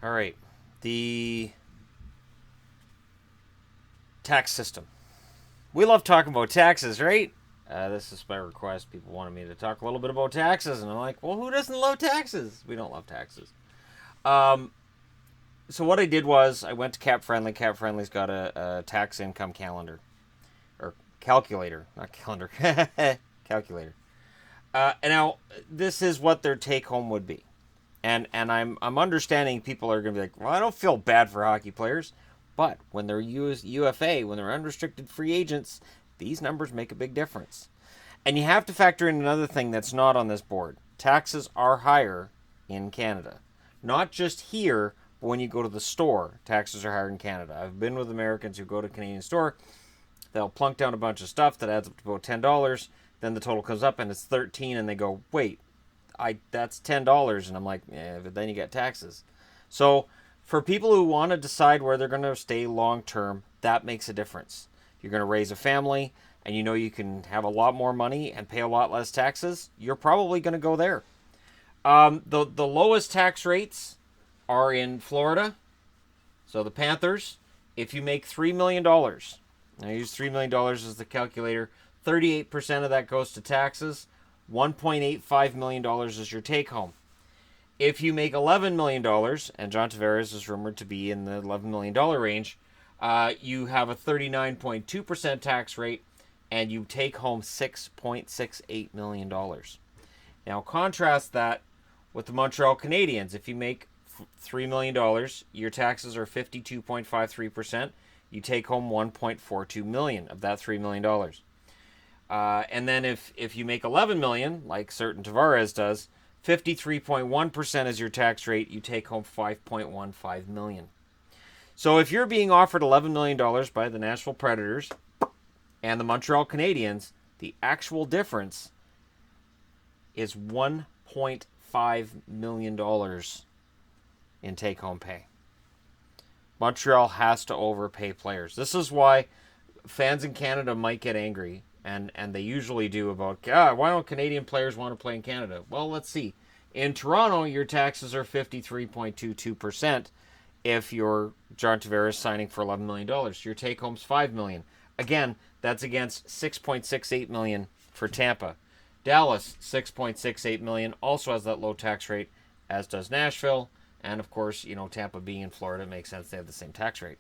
All right. The tax system. We love talking about taxes, right? This is by request. People wanted me to talk a little bit about taxes, and I'm like, well, who doesn't love taxes? We don't love taxes. Um, so what I did was I went to Cap Friendly. Cap Friendly's got a tax income calendar or calculator, not calendar, calculator. And now this is what their take home would be, and I'm understanding people are going to be like, well, I don't feel bad for hockey players, but when they're UFA, when they're unrestricted free agents, these numbers make a big difference. And you have to factor in another thing that's not on this board. Taxes are higher in Canada. Not just here, but when you go to the store, taxes are higher in Canada. I've been with Americans who go to a Canadian store. They'll plunk down a bunch of stuff that adds up to about $10. Then the total comes up and it's 13, and they go, wait, that's $10. And I'm like, yeah, but then you get taxes. So for people who want to decide where they're going to stay long term, that makes a difference. You're going to raise a family, and you know you can have a lot more money and pay a lot less taxes, you're probably going to go there. The lowest tax rates are in Florida. So the Panthers, if you make $3 million, I use $3 million as the calculator, 38% of that goes to taxes, $1.85 million is your take home. If you make $11 million, and John Tavares is rumored to be in the $11 million range, you have a 39.2% tax rate, and you take home $6.68 million. Now contrast that with the Montreal Canadiens. If you make $3 million, your taxes are 52.53%. You take home $1.42 million of that $3 million. And then if you make $11 million, like certain Tavares does, 53.1% is your tax rate. You take home $5.15 million. So if you're being offered $11 million by the Nashville Predators and the Montreal Canadiens, the actual difference is $1.5 million in take-home pay. Montreal has to overpay players. This is why fans in Canada might get angry, and they usually do, about, why don't Canadian players want to play in Canada? Well, let's see. In Toronto, your taxes are 53.22% if you're John Tavares signing for $11 million. Your take-home's $5 million. Again, that's against $6.68 million for Tampa. Dallas, $6.68 million, also has that low tax rate, as does Nashville. And, of course, Tampa being in Florida, it makes sense they have the same tax rate.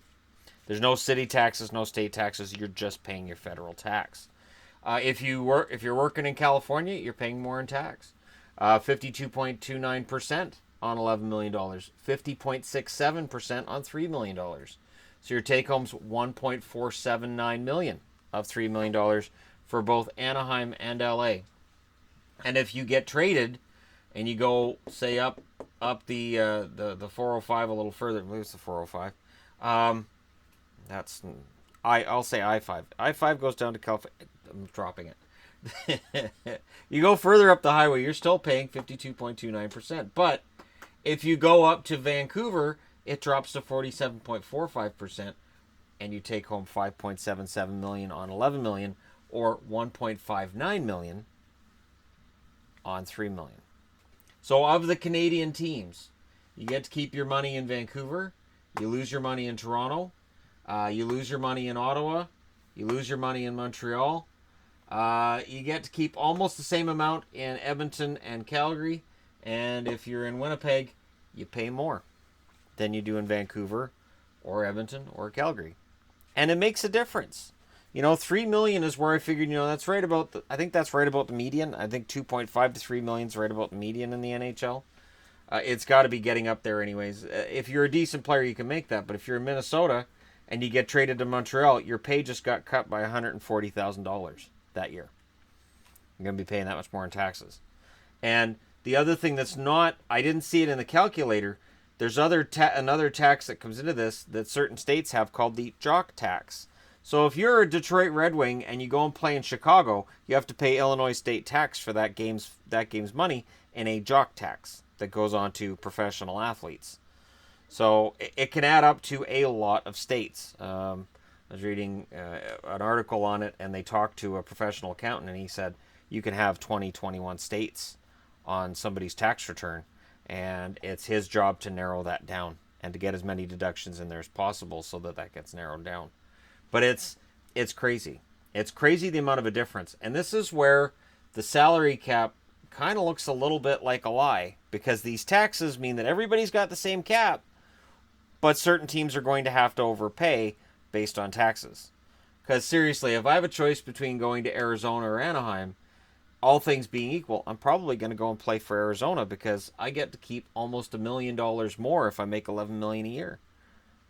There's no city taxes, no state taxes. You're just paying your federal tax. If you're working in California, you're paying more in tax. 52.29% on $11 million. 50.67% on $3 million. So your take home's $1.479 million of $3 million for both Anaheim and LA. And if you get traded and you go, say, up the 405 a little further, maybe it's the 405. I'll say I-5. I-5 goes down to California. I'm dropping it. You go further up the highway, you're still paying 52.29%. But if you go up to Vancouver, it drops to 47.45%, and you take home $5.77 million on $11 million, or $1.59 million on $3 million. So of the Canadian teams, you get to keep your money in Vancouver, you lose your money in Toronto, you lose your money in Ottawa, you lose your money in Montreal. You get to keep almost the same amount in Edmonton and Calgary, and if you're in Winnipeg, you pay more than you do in Vancouver or Edmonton or Calgary. And it makes a difference. $3 million is where I figured, that's right about I think that's right about the median. I think 2.5 to 3 million is right about the median in the NHL. It's got to be getting up there anyways. If you're a decent player, you can make that. But if you're in Minnesota and you get traded to Montreal, your pay just got cut by $140,000 that year. You're going to be paying that much more in taxes. And the other thing that's not, I didn't see it in the calculator, there's another tax that comes into this that certain states have called the jock tax. So if you're a Detroit Red Wing and you go and play in Chicago, you have to pay Illinois state tax for that game's money in a jock tax that goes on to professional athletes. So it can add up to a lot of states. I was reading an article on it, and they talked to a professional accountant, and he said you can have 21 states on somebody's tax return, and it's his job to narrow that down and to get as many deductions in there as possible so that that gets narrowed down. But it's crazy. It's crazy the amount of a difference. And this is where the salary cap kind of looks a little bit like a lie, because these taxes mean that everybody's got the same cap, but certain teams are going to have to overpay based on taxes. Because seriously, if I have a choice between going to Arizona or Anaheim, all things being equal, I'm probably going to go and play for Arizona because I get to keep almost $1 million more if I make $11 million a year.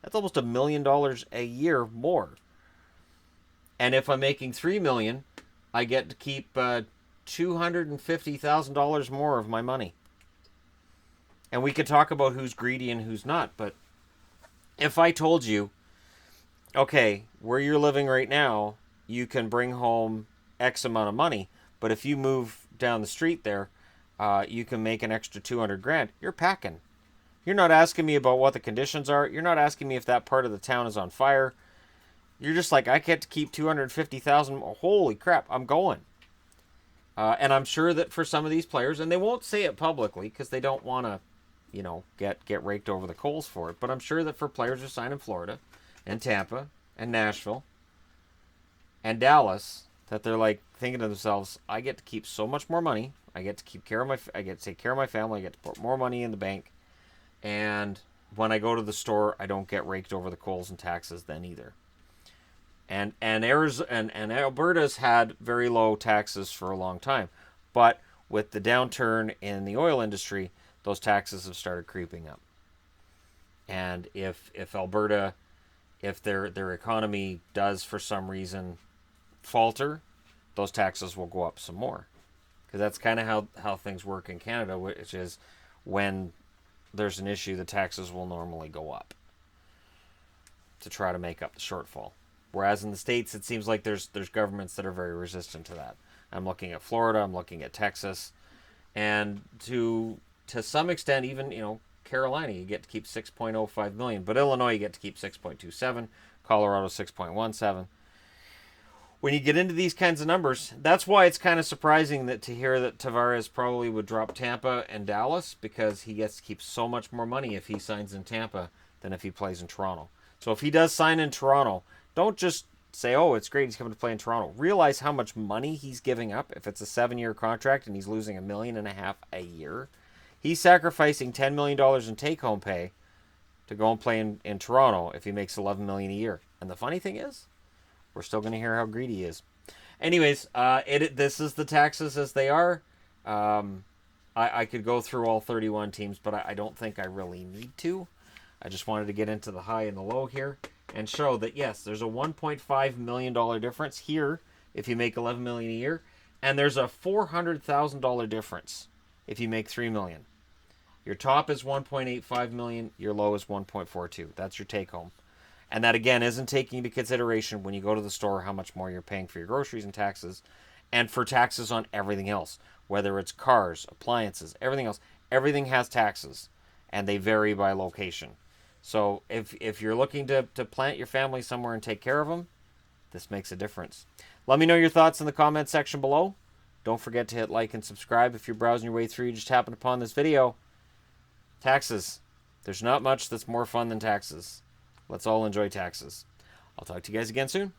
That's almost $1 million a year more. And if I'm making $3 million, I get to keep $250,000 more of my money. And we could talk about who's greedy and who's not, but if I told you, okay, where you're living right now, you can bring home X amount of money, but if you move down the street there, you can make an extra 200 grand. You're packing. You're not asking me about what the conditions are. You're not asking me if that part of the town is on fire. You're just like, I get to keep 250,000. Holy crap, I'm going. And I'm sure that for some of these players, and they won't say it publicly because they don't want to, get raked over the coals for it. But I'm sure that for players who sign in Florida and Tampa and Nashville and Dallas, that they're like thinking to themselves, I get to keep so much more money. I get to take care of my family. I get to put more money in the bank. And when I go to the store, I don't get raked over the coals and taxes then either. And Arizona and Alberta's had very low taxes for a long time, but with the downturn in the oil industry, those taxes have started creeping up. And if Alberta, if their economy does for some reason falter, those taxes will go up some more, because that's kind of how things work in Canada, which is when there's an issue, the taxes will normally go up to try to make up the shortfall. Whereas in the States, it seems like there's governments that are very resistant to that. I'm looking at Florida, I'm looking at Texas, and to some extent, even Carolina, you get to keep $6.05 million, but Illinois you get to keep 6.27, Colorado 6.17. When you get into these kinds of numbers, that's why it's kind of surprising to hear that Tavares probably would drop Tampa and Dallas, because he gets to keep so much more money if he signs in Tampa than if he plays in Toronto. So if he does sign in Toronto, don't just say, oh, it's great he's coming to play in Toronto. Realize how much money he's giving up. If it's a 7-year contract and he's losing $1.5 million a year, he's sacrificing $10 million in take-home pay to go and play in Toronto if he makes $11 million a year. And the funny thing is, we're still going to hear how greedy he is. Anyways, this is the taxes as they are. I could go through all 31 teams, but I don't think I really need to. I just wanted to get into the high and the low here and show that, yes, there's a $1.5 million difference here if you make $11 million a year, and there's a $400,000 difference if you make $3 million. Your top is $1.85 million, your low is $1.42. That's your take home. And that, again, isn't taking into consideration when you go to the store how much more you're paying for your groceries and taxes, and for taxes on everything else, whether it's cars, appliances, everything else. Everything has taxes, and they vary by location. So if you're looking to plant your family somewhere and take care of them, this makes a difference. Let me know your thoughts in the comment section below. Don't forget to hit like and subscribe if you're browsing your way through. You just happened upon this video. Taxes. There's not much that's more fun than taxes. Let's all enjoy taxes. I'll talk to you guys again soon.